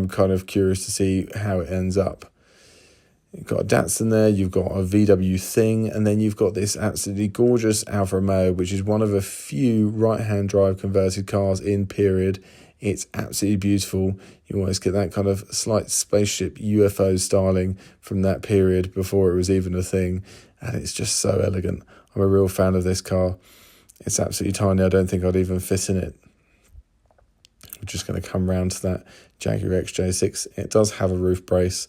I'm kind of curious to see how it ends up. You've got a Datsun there, you've got a VW Thing, and then you've got this absolutely gorgeous Alfa Romeo, which is one of a few right-hand drive converted cars in period. It's absolutely beautiful. You almost get that kind of slight spaceship UFO styling from that period before it was even a thing, and it's just so elegant. I'm a real fan of this car. It's absolutely tiny. I don't think I'd even fit in it. We're just going to come round to that Jaguar XJ6. It does have a roof brace,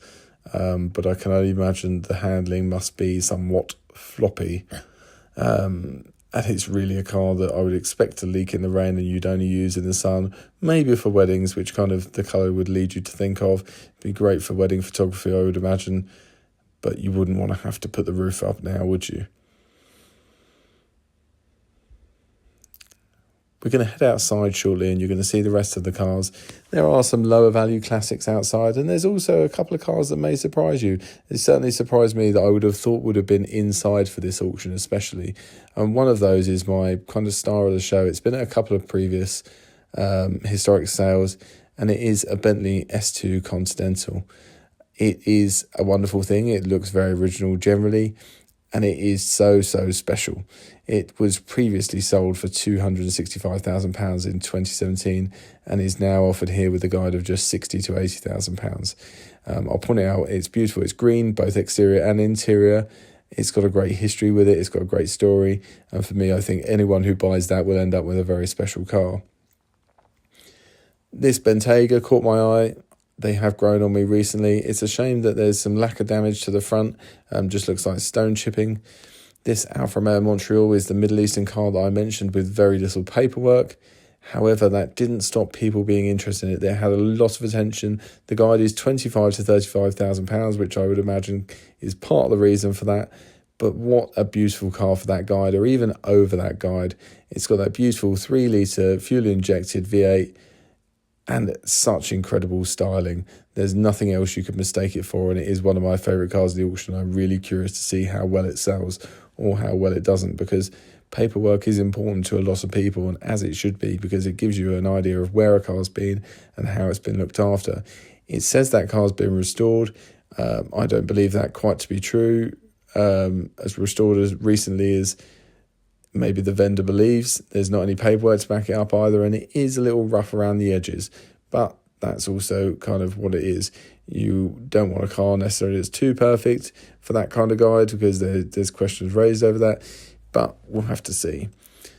but I can only imagine the handling must be somewhat floppy. And it's really a car that I would expect to leak in the rain and you'd only use in the sun, maybe for weddings, which kind of the colour would lead you to think of. It'd be great for wedding photography, I would imagine, but you wouldn't want to have to put the roof up now, would you? We're going to head outside shortly and you're going to see the rest of the cars. There are some lower value classics outside, and there's also a couple of cars that may surprise you. It certainly surprised me that I would have thought would have been inside for this auction especially. And one of those is my kind of star of the show. It's been at a couple of previous historic sales, and it is a Bentley S2 Continental. It is a wonderful thing. It looks very original generally, and it is so special. It was previously sold for £265,000 in 2017 and is now offered here with a guide of just £60,000 to £80,000. I'll point it out, it's beautiful. It's green, both exterior and interior. It's got a great history with it. It's got a great story. And for me, I think anyone who buys that will end up with a very special car. This Bentayga caught my eye. They have grown on me recently. It's a shame that there's some lack of damage to the front. Just looks like stone chipping. This Alfa Romeo Montreal is the Middle Eastern car that I mentioned with very little paperwork. However, that didn't stop people being interested in it. They had a lot of attention. The guide is £25,000 to £35,000, which I would imagine is part of the reason for that. But what a beautiful car for that guide, or even over that guide. It's got that beautiful 3-litre fuel-injected V8 and such incredible styling. There's nothing else you could mistake it for, and it is one of my favourite cars in the auction. I'm really curious to see how well it sells or how well it doesn't, because paperwork is important to a lot of people, and as it should be, because it gives you an idea of where a car's been and how it's been looked after. It says that car's been restored. I don't believe that quite to be true. As restored as recently as maybe the vendor believes. There's not any paperwork to back it up either, and it is a little rough around the edges, but that's also kind of what it is. You don't want a car necessarily that's too perfect for that kind of guide, because there's questions raised over that, but we'll have to see.